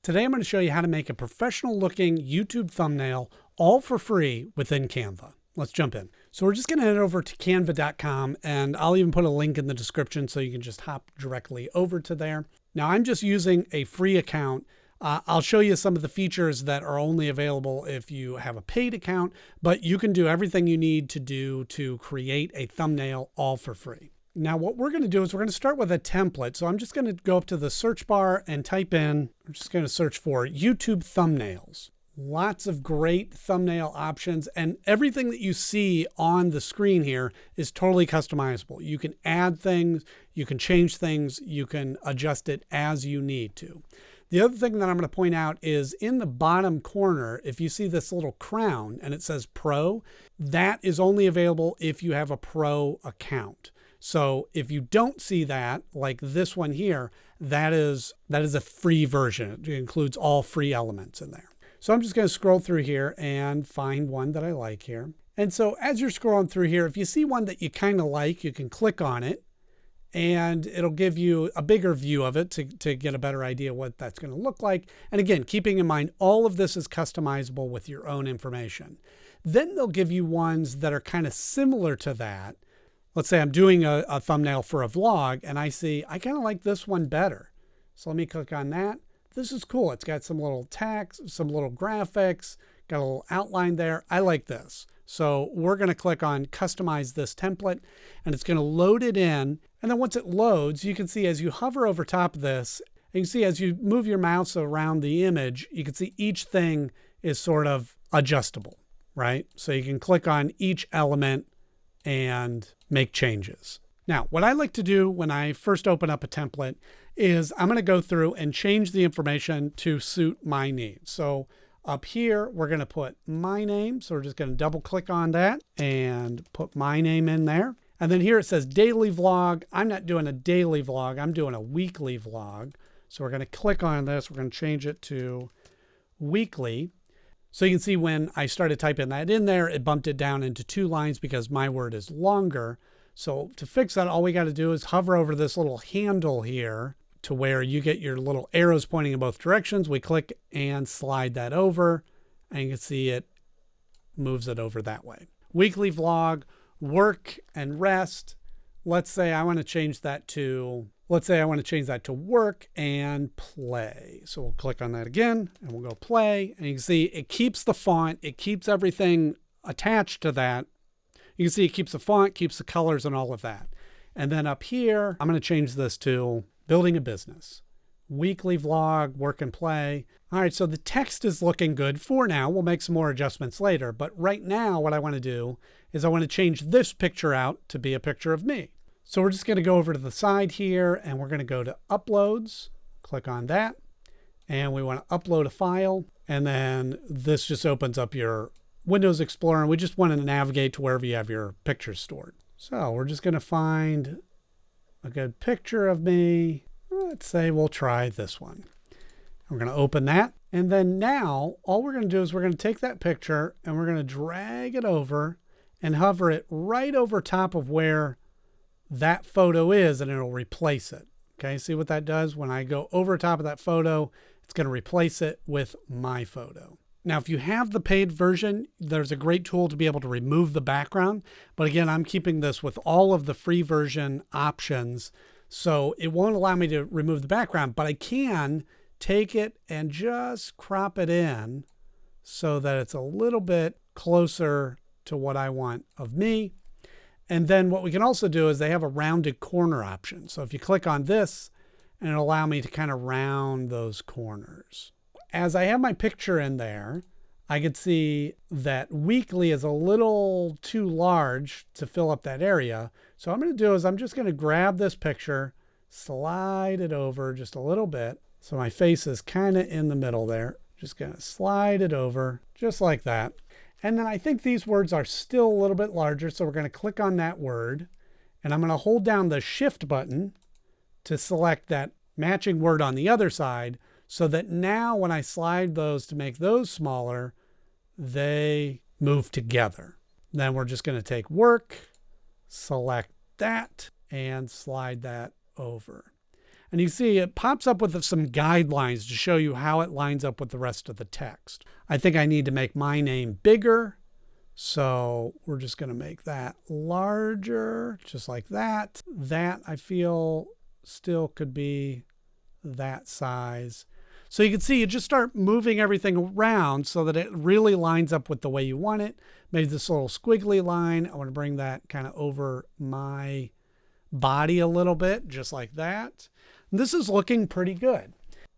Today I'm going to show you how to make a professional looking YouTube thumbnail all for free within Canva. Let's jump in. So we're just going to head over to canva.com, and I'll even put a link in the description so you can just hop directly over to there. Now I'm just using a free account. I'll show you some of the features that are only available if you have a paid account, but you can do everything you need to do to create a thumbnail all for free. Now what we're going to do is we're going to start with a template. So I'm just going to go up to the search bar and type in, I'm just going to search for YouTube thumbnails. Lots of great thumbnail options, and everything that you see on the screen here is totally customizable. You can add things, you can change things, you can adjust it as you need to. The other thing that I'm going to point out is in the bottom corner, if you see this little crown and it says Pro, that is only available if you have a Pro account. So if you don't see that, like this one here, that is a free version. It includes all free elements in there. So I'm just going to scroll through here and find one that I like here. And so as you're scrolling through here, if you see one that you kind of like, you can click on it and it'll give you a bigger view of it to get a better idea what that's going to look like. And again, keeping in mind, all of this is customizable with your own information. Then they'll give you ones that are kind of similar to that. Let's say I'm doing a thumbnail for a vlog and I see, I kind of like this one better. So let me click on that. This is cool. It's got some little text, some little graphics, got a little outline there. I like this. So we're going to click on customize this template and it's going to load it in. And then once it loads, you can see as you hover over top of this, you can see as you move your mouse around the image, you can see each thing is sort of adjustable, right? So you can click on each element and make changes. Now, what I like to do when I first open up a template is I'm going to go through and change the information to suit my needs. So up here, we're going to put my name. So we're just going to double click on that and put my name in there. And then here it says daily vlog. I'm not doing a daily vlog. I'm doing a weekly vlog. So we're going to click on this. We're going to change it to weekly. So you can see when I started typing that in there, it bumped it down into 2 lines because my word is longer. So to fix that, all we got to do is hover over this little handle here to where you get your little arrows pointing in both directions. We click and slide that over, and you can see it moves it over that way. Weekly vlog, work and rest. Let's say I want to change that to work and play. So we'll click on that again and we'll go play. And you can see it keeps the font. It keeps everything attached to that. You can see it keeps the font, keeps the colors and all of that. And then up here, I'm going to change this to building a business. Weekly vlog, work and play. All right, so the text is looking good for now. We'll make some more adjustments later. But right now, what I want to do is I want to change this picture out to be a picture of me. So we're just going to go over to the side here and we're going to go to uploads, click on that. And we want to upload a file. And then this just opens up your Windows Explorer. And we just want to navigate to wherever you have your pictures stored. So we're just going to find a good picture of me. Let's say we'll try this one. We're going to open that. And then now all we're going to do is we're going to take that picture and we're going to drag it over and hover it right over top of where that photo is, and it'll replace it. Okay, see what that does? When I go over top of that photo, it's going to replace it with my photo. Now, if you have the paid version, there's a great tool to be able to remove the background. But again, I'm keeping this with all of the free version options. So it won't allow me to remove the background, but I can take it and just crop it in so that it's a little bit closer to what I want of me. And then what we can also do is they have a rounded corner option. So if you click on this, and it'll allow me to kind of round those corners. As I have my picture in there, I can see that weekly is a little too large to fill up that area. So what I'm going to do is I'm just going to grab this picture, slide it over just a little bit. So my face is kind of in the middle there. Just going to slide it over just like that. And then I think these words are still a little bit larger. So we're going to click on that word and I'm going to hold down the shift button to select that matching word on the other side so that now when I slide those to make those smaller, they move together. Then we're just going to take work, select that and slide that over. And you see it pops up with some guidelines to show you how it lines up with the rest of the text. I think I need to make my name bigger. So we're just going to make that larger, just like that. That I feel still could be that size. So you can see you just start moving everything around so that it really lines up with the way you want it. Maybe this little squiggly line, I want to bring that kind of over my body a little bit, just like that. And this is looking pretty good.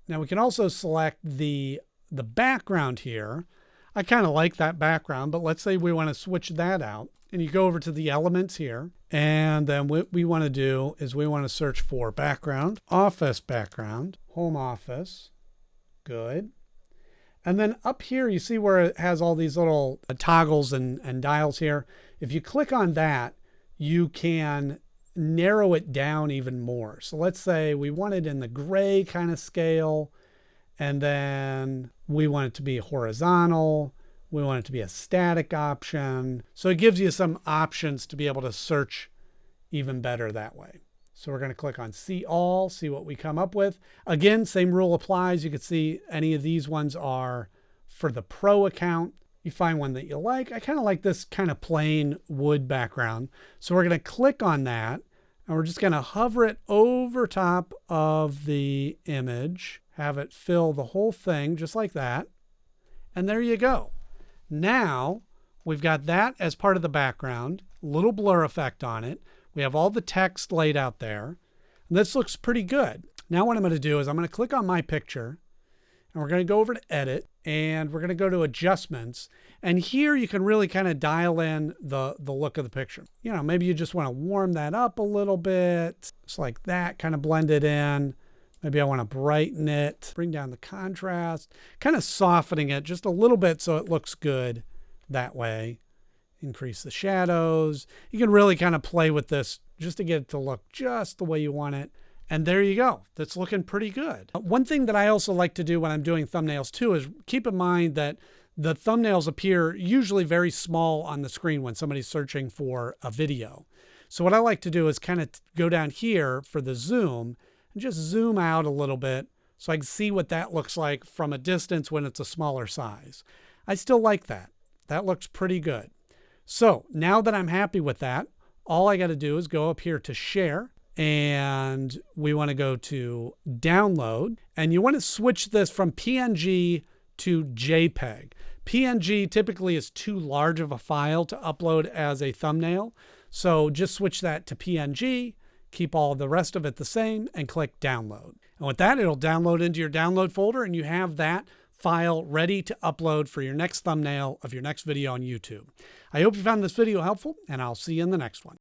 Now we can also select the background here. I kind of like that background, but let's say we want to switch that out. And you go over to the elements here. And then what we want to do is we want to search for background, office background, home office. Good. And then up here, you see where it has all these little toggles and dials here. If you click on that, you can narrow it down even more. So let's say we want it in the gray kind of scale, and then we want it to be horizontal. We want it to be a static option. So it gives you some options to be able to search even better that way. So we're going to click on see all, see what we come up with. Again, same rule applies. You can see any of these ones are for the pro account. You find one that you like. I kind of like this kind of plain wood background. So we're going to click on that and we're just going to hover it over top of the image, have it fill the whole thing just like that. And there you go. Now we've got that as part of the background, little blur effect on it. We have all the text laid out there. And this looks pretty good. Now what I'm going to do is I'm going to click on my picture and we're going to go over to edit and we're going to go to adjustments. And here you can really kind of dial in the look of the picture. You know, maybe you just want to warm that up a little bit. Just like that, kind of blend it in. Maybe I want to brighten it, bring down the contrast, kind of softening it just a little bit so it looks good that way. Increase the shadows. You can really kind of play with this just to get it to look just the way you want it. And there you go. That's looking pretty good. One thing that I also like to do when I'm doing thumbnails too is keep in mind that the thumbnails appear usually very small on the screen when somebody's searching for a video. So what I like to do is kind of go down here for the zoom and just zoom out a little bit so I can see what that looks like from a distance when it's a smaller size. I still like that. That looks pretty good. So now that I'm happy with that, all I got to do is go up here to share and we want to go to download and you want to switch this from PNG to JPEG. PNG typically is too large of a file to upload as a thumbnail. So just switch that to PNG, keep all the rest of it the same and click download. And with that, it'll download into your download folder and you have that file ready to upload for your next thumbnail of your next video on YouTube. I hope you found this video helpful and I'll see you in the next one.